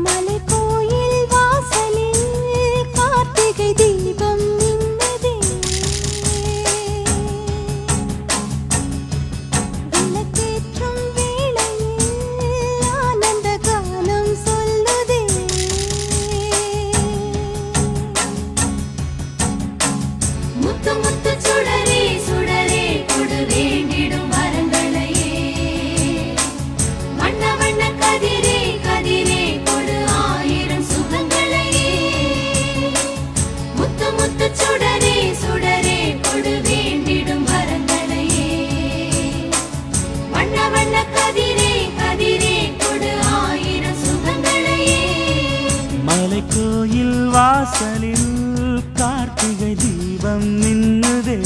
மலைக்கோயில் வாசலில் கார்த்திகை தீபம் மின்னுதே. விளக்கேற்றும் வேளையில் ஆனந்த கானம் சொல்லுதே. முத்து முத்து சுடரே சுடரே கொடு வேண்டிடும் வரங்களையே. வண்ண வண்ண கதிரே கதிரே கொடு ஆயிரம் சுகங்களையே. முத்து முத்து சுடரே சுடரே கொடு வேண்டிடும் வரங்களையே. வண்ண வண்ண கதிரே கதிரே கொடு ஆயிரம் சுகங்களையே. மலைக்கோயில் வாசலில் கார்த்திகை தீபம் மின்னுதே.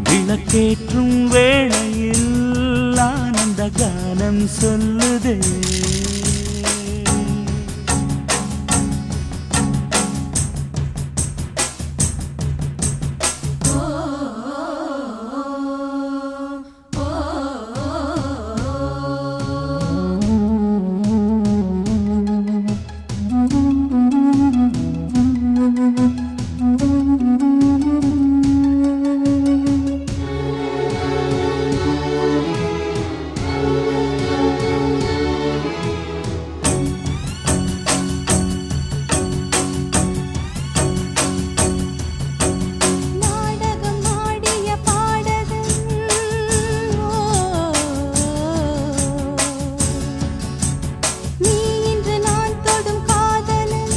விளக்கேற்றும் வேளையில் ஆனந்த கானம் சொல்லுதே. நாடகம் ஆடிய பாடகன் நீ இன்று நான் தொடும் காதலன்.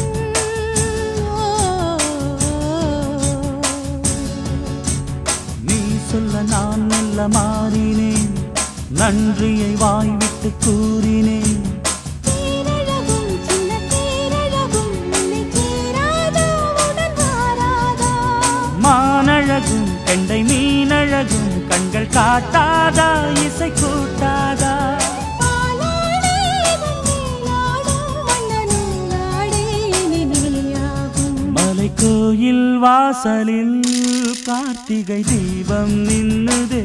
நீ சொல்ல நான் மெல்ல மாறினேன், நன்றியை வாய்விட்டு கூறினேன். தேரழகும் சின்ன தேரழகும் உன்னை சேராதா உடன் வாராதா. மானழகும் கெண்டை மீனழகும் கண்கள் காட்டாதா இசை கூட்டாதா. பாலாடே வண்ணேலாடும் வண்ணநூலாடே இனி நீயாகும். மலைக்கோயில் வாசலில் கார்த்திகை தீபம் நின்னுதே.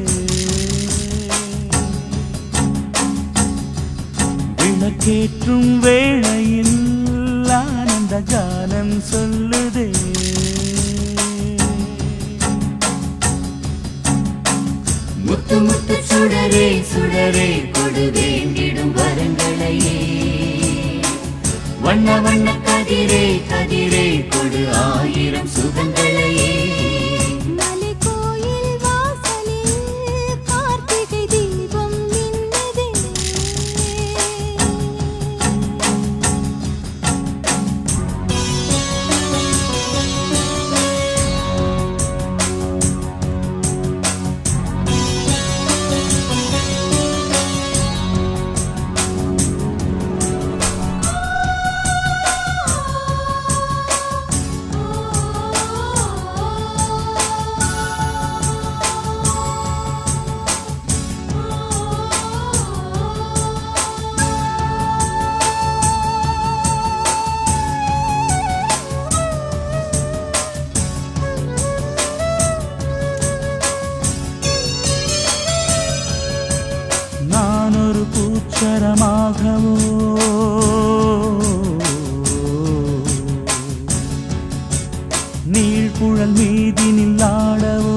விளக்கேற்றும் வேளையில் ஆனந்த கானம் சொல்லுதே. முத்து முத்து சுடரே சுடரே கொடு வேண்டிடும் வரங்களையே. வண்ண வண்ண கதிரே கதிரே கொடு ஆயிரம் சுகங்களையே. மலைக்கோயில் வாசலில் கார்த்திகை தீபம் மின்னுதே. நான் ஒரு பூச்சரமாகவோ நீழ்குழல் மீதினில் ஆடவோ.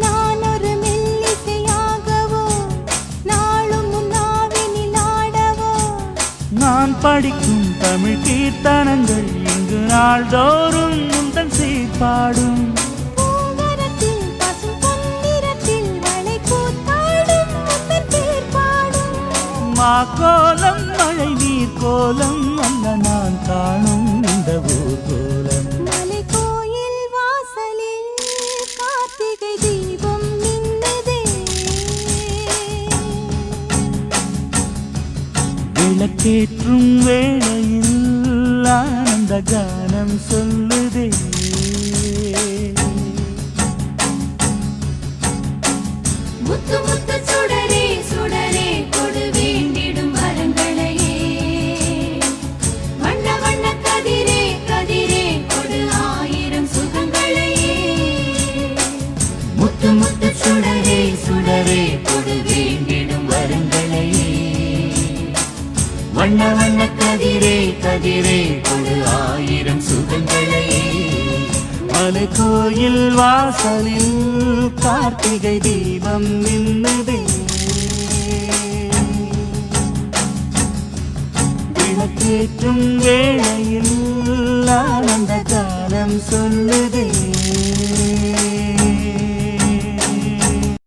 நான் ஒரு மெல்லிசையாகவோ நாளும் முன்னாவினில் ஆடவோ. நான் படிக்கும் தமிழ் கீர்த்தனங்கள் இங்கு நாள்தோறும் முந்தன் சீர்பாடும். பூங்கரத்தில் பசும் பொன்னிறத்தில் வளை கூத்தாடும் முத்தன் பேர் பாடும். மாக்கோலம் மழை நீர் கோலம் அல்ல நான் காணும் இந்த ஊர்கோலம். மலைக்கோயில் வாசலில் கார்த்திகை தீபம் மின்னுதே. விளக்கேற்றும் வேளையில் ஆனந்த கானம் சொல்லுதே. முத்து முத்து சுடரே சுடரே கொடு வேண்டிடும் வரங்களையே. வண்ண வண்ண கதிரே கதிரே கொடு ஆயிரம் சுகங்களையே. வண்ண வண்ண கதிரே கதிரே கொடு ஆயிரம் சுகங்களே. மலை கோயில் வாசலில் கார்த்திகை தீபம் நின்னுதே. விளக்கேற்றும் வேளையில் ஆனந்த காலம் சொல்லுதே.